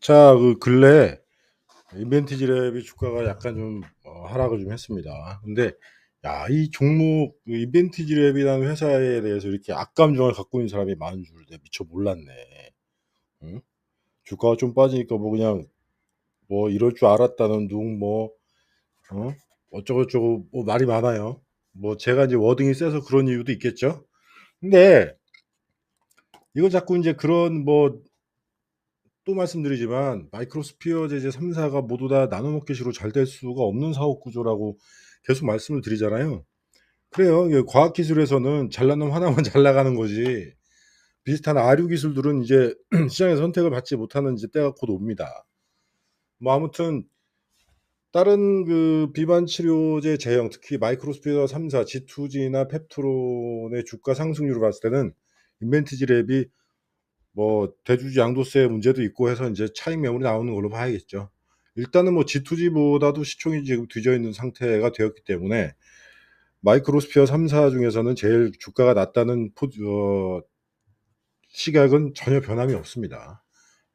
자, 그 근래에 인벤티지랩이 주가가 약간 좀 하락을 좀 했습니다. 근데 야, 이 종목 그 인벤티지랩이라는 회사에 대해서 이렇게 악감정을 갖고 있는 사람이 많은 줄 내가 미처 몰랐네. 응? 주가가 좀 빠지니까 뭐 그냥 뭐 이럴 줄 알았다는 둥 뭐 어? 어쩌고저쩌고 뭐 말이 많아요. 뭐 제가 이제 워딩이 세서 그런 이유도 있겠죠. 근데 이거 자꾸 이제 그런 뭐 또 말씀드리지만 마이크로스피어 제제 3 사가 모두 다 나노마켓으로 잘 될 수가 없는 사업 구조라고 계속 말씀을 드리잖아요. 그래요. 이게 과학 기술에서는 잘난 놈 하나만 잘 나가는 거지 비슷한 아류 기술들은 이제 시장에서 선택을 받지 못하는 이제 때가 곧 옵니다. 뭐 아무튼 다른 그 비만 치료제 제형 특히 마이크로스피어 3 사 G2G나 펩트론의 주가 상승률을 봤을 때는 인벤티지랩이 뭐 대주주 양도세 문제도 있고 해서 인제 차익 매물이 나오는 걸로 봐야겠죠. 일단은 뭐 G2G보다도 시총이 지금 뒤져 있는 상태가 되었기 때문에 마이크로스피어 3 사 중에서는 제일 주가가 낮다는 시각은 전혀 변함이 없습니다.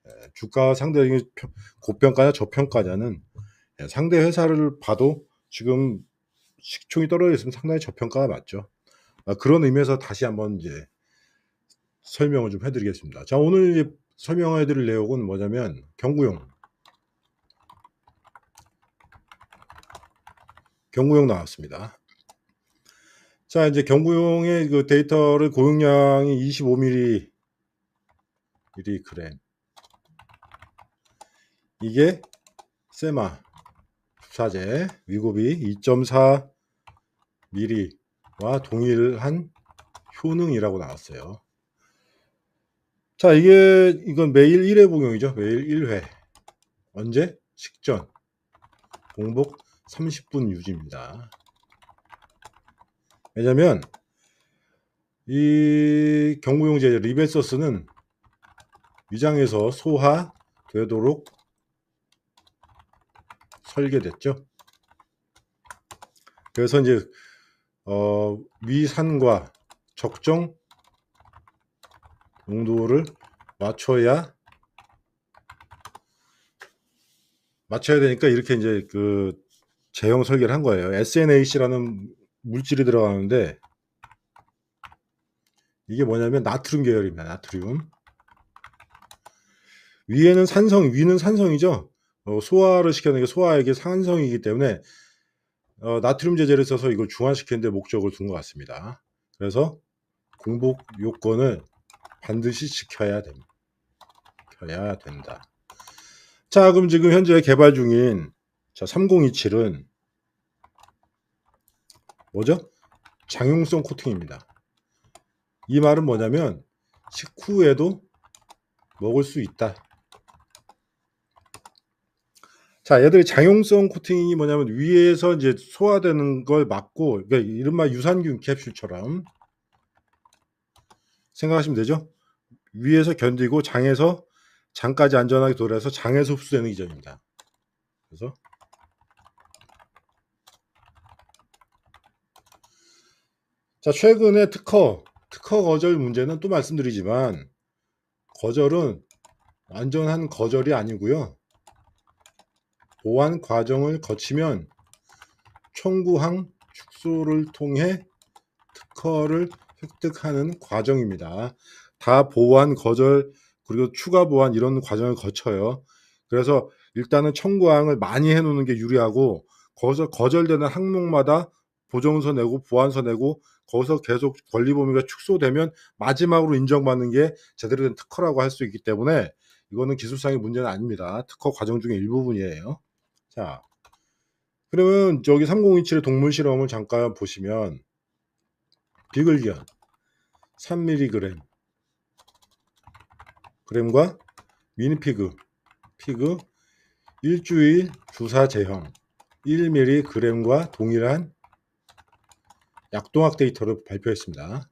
예, 주가가 상당히 고평가냐 저평가냐는 상대 회사를 봐도 지금 시총이 떨어져 있으면 상당히 저평가가 맞죠. 그런 의미에서 다시 한번 이제 설명을 좀 해 드리겠습니다. 자, 오늘 이제 설명해 드릴 내용은 뭐냐면 경구용 나왔습니다. 자, 이제 경구용의 그 데이터를 고용량이 25 밀리그램. 이게 세마 주사제 위고비 2.4 밀리와 동일한 효능이라고 나왔어요. 자, 이건 매일 1회 복용이죠. 매일 1회. 언제? 식전. 공복 30분 유지입니다. 왜냐면 이 경구용 제제 리베서스는 위장에서 소화되도록 설계됐죠. 그래서 이제 위산과 적정 농도를 맞춰야 되니까 이렇게 이제 그 제형 설계를 한 거예요. SNAC라는 물질이 들어가는데 이게 뭐냐면 나트륨 계열입니다. 나트륨. 위는 산성이죠. 소화를 시켜내는 게 소화액의 산성이기 때문에 나트륨 제제를 써서 이걸 중화시키는 데 목적을 둔 것 같습니다. 그래서 공복 요건을 반드시 지켜야 된다. 자, 그럼 지금 현재 개발 중인 3027은 뭐죠? 장용성 코팅입니다. 이 말은 뭐냐면 식후에도 먹을 수 있다. 자, 얘들이 장용성 코팅이 뭐냐면 위에서 이제 소화되는 걸 막고, 그러니까 이른바 유산균 캡슐처럼 생각하시면 되죠. 위에서 견디고 장까지 안전하게 도달해서 장에서 흡수되는 기전입니다. 그래서 자, 최근에 특허 거절 문제는 또 말씀드리지만 거절은 완전한 거절이 아니고요. 보완 과정을 거치면 청구항 축소를 통해 특허를 획득하는 과정입니다. 다 보완, 거절 그리고 추가 보완 이런 과정을 거쳐요. 그래서 일단은 청구항을 많이 해 놓는 게 유리하고 거기서 거절되는 항목마다 보정서 내고 보완서 내고 거기서 계속 권리 범위가 축소되면 마지막으로 인정받는 게 제대로 된 특허라고 할 수 있기 때문에 이거는 기술상의 문제는 아닙니다. 특허 과정 중의 일부분이에요. 자, 그러면 저기 3027의 동물 실험을 잠깐 보시면 비글기현 3mg 그램과 미니피그 일주일 주사 제형 1mg과 동일한 약동학 데이터를 발표했습니다.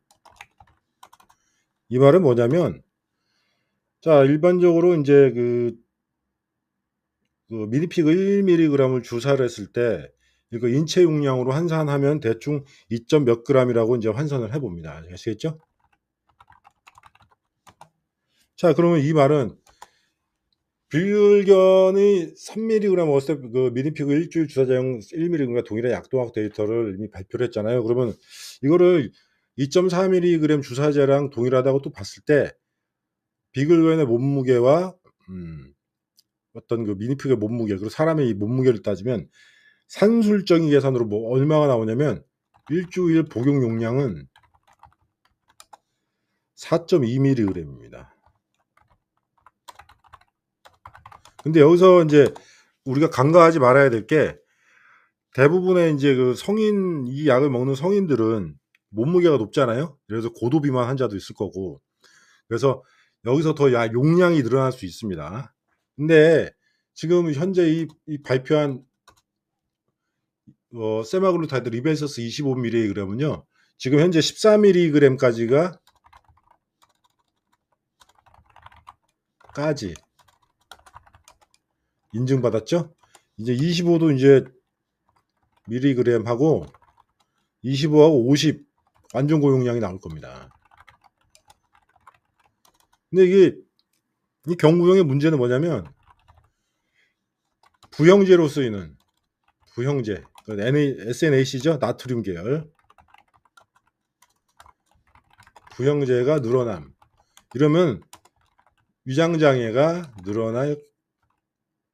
이 말은 뭐냐면 자, 일반적으로 이제 그 미니피그 1mg을 주사를 했을 때 이거 인체 용량으로 환산하면 대충 2. 몇 g이라고 이제 환산을 해 봅니다. 아시겠죠? 자, 그러면 이 말은 비글견이 3mg 먹었을 때 그 미니피그 일주일 주사 제형 1mg과 동일한 약동학 데이터를 이미 발표를 했잖아요. 그러면 이거를 2.4mg 주사제랑 동일하다고 또 봤을 때 비글견의 몸무게와 어떤 그 미니피그의 몸무게 그리고 사람의 이 몸무게를 따지면 산술적인 계산으로 뭐 얼마가 나오냐면 일주일 복용 용량은 4.2mg입니다. 근데 여기서 인제 우리가 간과하지 말아야 될 게 대부분의 인제 그 성인 이 약을 먹는 성인들은 몸무게가 높잖아요. 그래서 고도 비만 환자도 있을 거고. 그래서 여기서 더 약 용량이 늘어날 수 있습니다. 근데 지금 현재 이 발표한 세마글루타이드 리벤서스 25mg은요. 지금 현재 14mg까지가 인증받았죠. 이제 25도 인제 밀리그램하고 25하고 50 완전 고용량이 나올 겁니다. 근데 이게 이 경구용의 문제는 뭐냐면 부형제로 쓰이는 부형제 그 SNAC죠. 나트륨 계열 부형제가 늘어남. 이러면 위장 장애가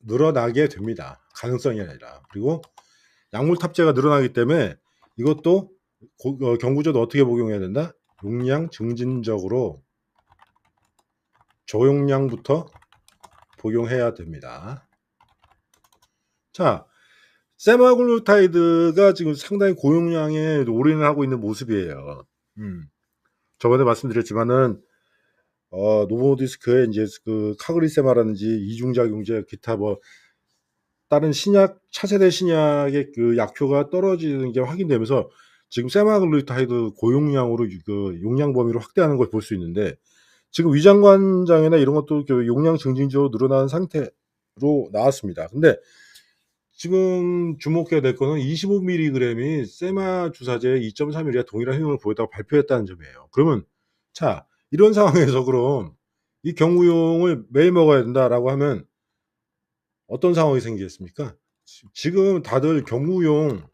늘어나게 됩니다. 가능성이 아니라. 그리고 약물 탑재가 늘어나기 때문에 이것도 경구제도 어떻게 복용해야 된다? 용량 증진적으로 저용량부터 복용해야 됩니다. 자, 세마글루타이드가 지금 상당히 고용량에 올인을 하고 있는 모습이에요. 저번에 말씀드렸지만은 노보디스크에 이제 그 카그리세마라든지 이중작용제 기타 뭐 다른 신약 차세대 신약의 그 약효가 떨어지는 게 확인되면서 지금 세마글루타이드 고용량으로 그 용량 범위를 확대하는 걸 볼 수 있는데 지금 위장관 장애나 이런 것도 그 용량 증진적으로 늘어나는 상태로 나왔습니다. 근데 지금 주목해야 될 거는 25mg이 세마 주사제의 2.3mg와 동일한 효능을 보였다고 발표했다는 점이에요. 그러면 자, 이런 상황에서 그럼 이 경구용을 매일 먹어야 된다라고 하면 어떤 상황이 생기겠습니까? 지금 다들 경구용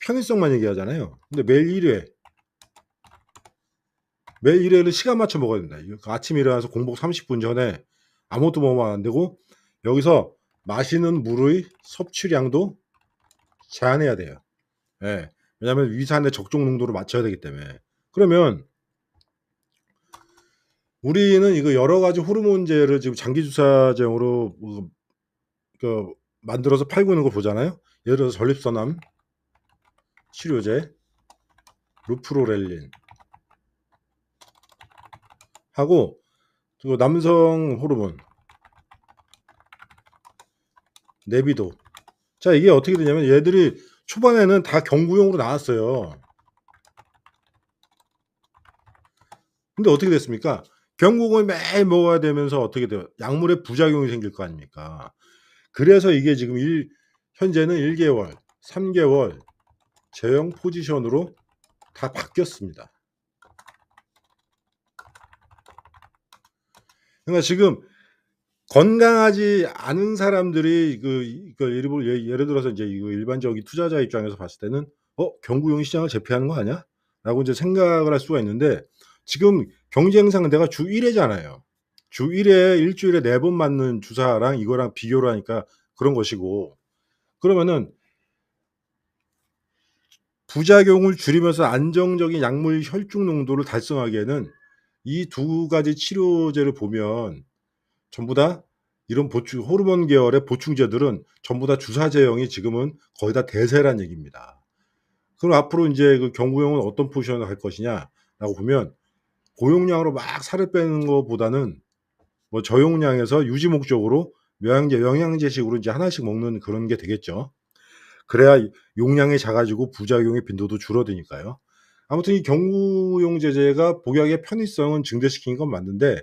편의성만 얘기하잖아요. 근데 매일 1회 매일 1회를 시간 맞춰 먹어야 된다. 아침에 일어나서 공복 30분 전에 아무것도 먹으면 안 되고 여기서 마시는 물의 섭취량도 제한해야 돼요. 예. 왜냐하면 위산의 적정 농도를 맞춰야 되기 때문에. 그러면 우리는 이거 여러 가지 호르몬제를 지금 장기 주사제형으로 그 만들어서 팔고 있는 걸 보잖아요. 예를 들어서 전립선암 치료제 루프로렐린 하고 그 남성 호르몬 네비도. 자, 이게 어떻게 되냐면 얘들이 초반에는 다 경구용으로 나왔어요. 근데 어떻게 됐습니까? 경구용을 매일 먹어야 되면서 어떻게 돼요? 약물에 부작용이 생길 거 아닙니까? 그래서 이게 지금 현재는 1개월, 3개월 제형 포지션으로 다 바뀌었습니다. 그러니까 지금 건강하지 않은 사람들이 예를 들어서 이제 이거 일반적인 투자자 입장에서 봤을 때는 '경구용 시장을 제패하는 거 아니야?'라고 이제 생각을 할 수가 있는데 지금 경쟁 상대가 주 1 회잖아요. 주 1 회 일주일에 4번 맞는 주사랑 이거랑 비교를 하니까 그런 것이고 그러면은 부작용을 줄이면서 안정적인 약물 혈중 농도를 달성하기에는 이 두 가지 치료제를 보면 전부 다 이런 보충 호르몬 계열의 보충제들은 전부 다 주사제형이 지금은 거의 다 대세란 얘기입니다. 그럼 앞으로 인제 그 경구용은 어떤 포지션을 할 것이냐라고 보면 고용량으로 막 살을 빼는 것보다는 뭐 저용량에서 유지 목적으로 영양제식으로 이제 하나씩 먹는 그런 게 되겠죠. 그래야 용량이 작아지고 부작용의 빈도도 줄어드니까요. 아무튼 이 경구용 제제가 복약의 편의성은 증대시킨 건 맞는데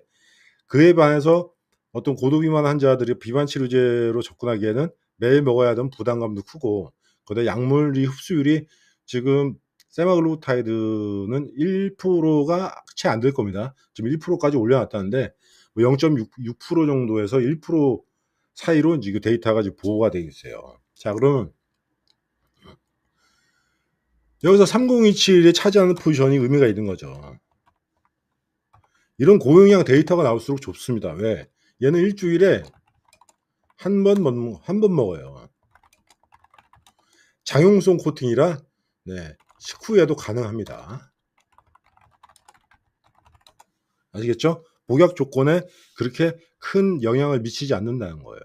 그에 반해서 어떤 고도 비만 환자들이 비만 치료제로 접근하기에는 매일 먹어야 하는 부담감도 크고 거기다 약물이 흡수율이 지금 세마글루타이드는 1%가 채 안 될 겁니다. 지금 1%까지 올려놨다는데 뭐 0.66% 정도에서 1% 사이로 이제 그 데이터가 지금 보호가 되어 있어요. 자, 그러면 여기서 3027이 차지하는 포지션이 의미가 있는 거죠. 이런 고용량 데이터가 나올수록 좋습니다. 왜? 얘는 일주일에 한 번 먹어요. 장용성 코팅이라 식후에도 가능합니다. 아시겠죠? 복약 조건에 그렇게 큰 영향을 미치지 않는다는 거예요.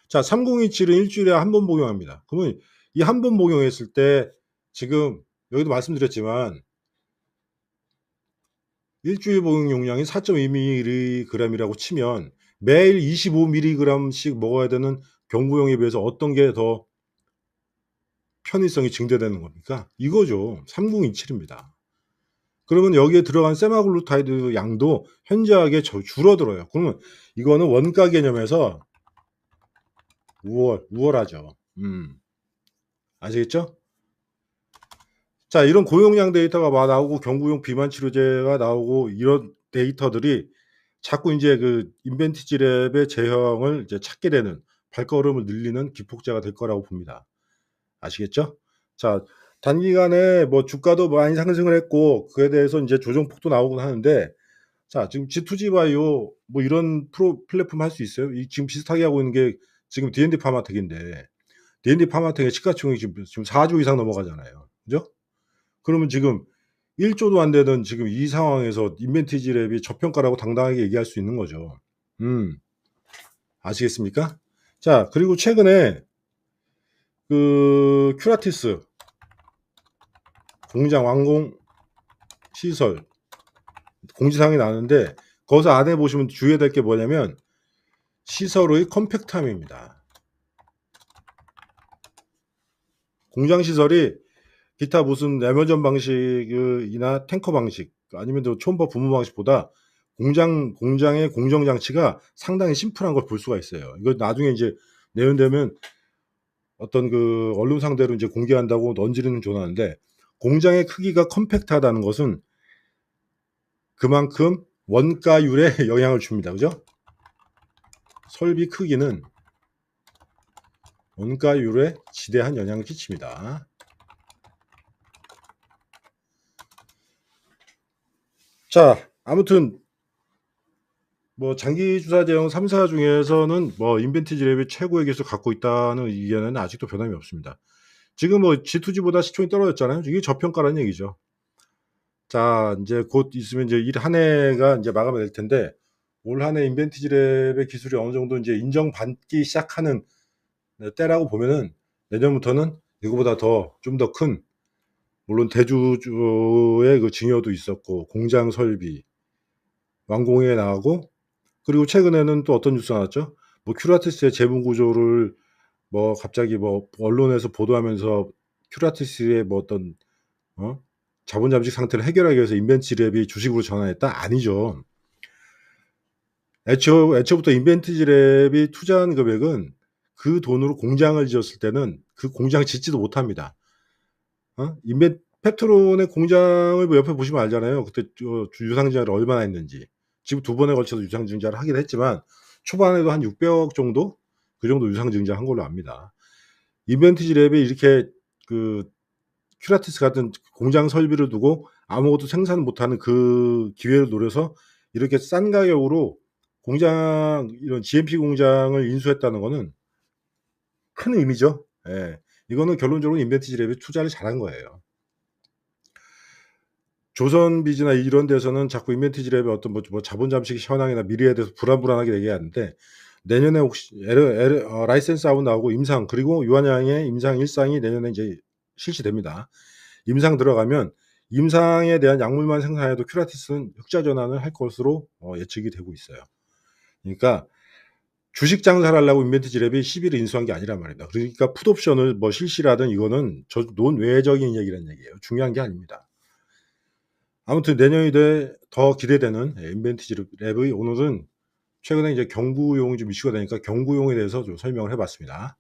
자, 3027은 일주일에 한 번 복용합니다. 그러면 이 한 번 복용했을 때 지금 여기도 말씀드렸지만 일주일 복용 용량이 4.2mg이라고 치면 매일 25mg씩 먹어야 되는 경구용에 비해서 어떤 게 더 편의성이 증대되는 겁니까? 이거죠. 3027입니다. 그러면 여기에 들어간 세마글루타이드 양도 현저하게 줄어들어요. 그러면 이거는 원가 개념에서 우월하죠. 아시겠죠? 자, 이런 고용량 데이터가 막 나오고 경구용 비만 치료제가 나오고 이런 데이터들이 자꾸 이제 그 인벤티지 랩의 제형을 이제 찾게 되는 발걸음을 늘리는 기폭제가 될 거라고 봅니다. 아시겠죠? 자, 단기간에 뭐 주가도 많이 상승을 했고 그에 대해서 이제 조정폭도 나오곤 하는데 자, 지금 G2G 바이오 뭐 이런 플랫폼 할 수 있어요? 지금 비슷하게 하고 있는 게 지금 D&D 파마텍인데 D&D 파마텍의 시가총액이 지금 4조 이상 넘어가잖아요. 그죠? 그러면 지금 1조도 안 되는 지금 이 상황에서 인벤티지 랩이 저평가라고 당당하게 얘기할 수 있는 거죠. 아시겠습니까? 자, 그리고 최근에 그 큐라티스 공장 완공 시설 공지사항이 나왔는데 거기서 안에 보시면 주의해야 될 게 뭐냐면 시설의 컴팩트함입니다. 공장 시설이 기타 무슨 에머전 방식이나 탱커 방식 아니면 또 초음파 분무 방식보다 공장의 공정 장치가 상당히 심플한 걸 볼 수가 있어요. 이거 나중에 이제 내년되면 어떤 그 언론 상대로 이제 공개한다고 넌지르는 조나는데 공장의 크기가 컴팩트하다는 것은 그만큼 원가율에 영향을 줍니다. 그죠? 설비 크기는 원가율에 지대한 영향을 끼칩니다. 자, 아무튼 뭐 장기 주사 제형 3사 중에서는 뭐 인벤티지 랩이 최고의 기술 갖고 있다는 의견에는 아직도 변함이 없습니다. 지금 뭐 G2G보다 시총이 떨어졌잖아요. 이게 저평가라는 얘기죠. 자, 이제 곧 있으면 이제 한 해가 이제 마감이 될 텐데 올 한 해 인벤티지 랩의 기술이 어느 정도 이제 인정받기 시작하는 때라고 보면은 내년부터는 이거보다 좀 더 큰 물론 대주주의 그 증여도 있었고 공장 설비 완공에 나가고 그리고 최근에는 또 어떤 뉴스가 나왔죠? 뭐 큐라티스의 재무 구조를 뭐 갑자기 뭐 언론에서 보도하면서 큐라티스의 뭐 어떤 자본 잠식 상태를 해결하기 위해서 인벤티지 랩이 주식으로 전환했다? 아니죠. 애초부터 인벤티지 랩이 투자한 금액은 그 돈으로 공장을 지었을 때는 그 공장 짓지도 못합니다. 펩트론의 공장을 뭐 옆에 보시면 알잖아요. 그때 유상증자를 얼마나 했는지. 지금 2번에 걸쳐서 유상증자를 하긴 했지만 초반에도 한 600억 정도? 그 정도 유상증자한 걸로 압니다. 인벤티지 랩에 이렇게 그 큐라티스 같은 공장 설비를 두고 아무것도 생산 못하는 그 기회를 노려서 이렇게 싼 가격으로 공장 이런 GMP 공장을 인수했다는 거는 큰 의미죠. 예. 이거는 결론적으로 인벤티지 랩이 투자를 잘한 거예요. 조선비즈나 이런 데서는 자꾸 인벤티지 랩의 어떤 뭐 자본 잠식 현황이나 미래에 대해서 불안하게 얘기하는데 내년에 혹시 라이센스 아웃 나오고 임상 그리고 유한양의 임상 1상이 내년에 이제 실시됩니다. 임상 들어가면 임상에 대한 약물만 생산해도 큐라티스는 흑자 전환을 할 것으로 예측이 되고 있어요. 그러니까 주식 장사를 하려고 인벤티지 랩이 10일을 인수한 게 아니란 말입니다. 그러니까 풋옵션을 뭐 실시라든 이거는 논외적인 얘기라는 얘기예요. 중요한 게 아닙니다. 아무튼 내년이 더 기대되는 인벤티지 랩의 오늘은 최근에 이제 경구용이 좀 이슈가 되니까 경구용에 대해서 좀 설명을 해봤습니다.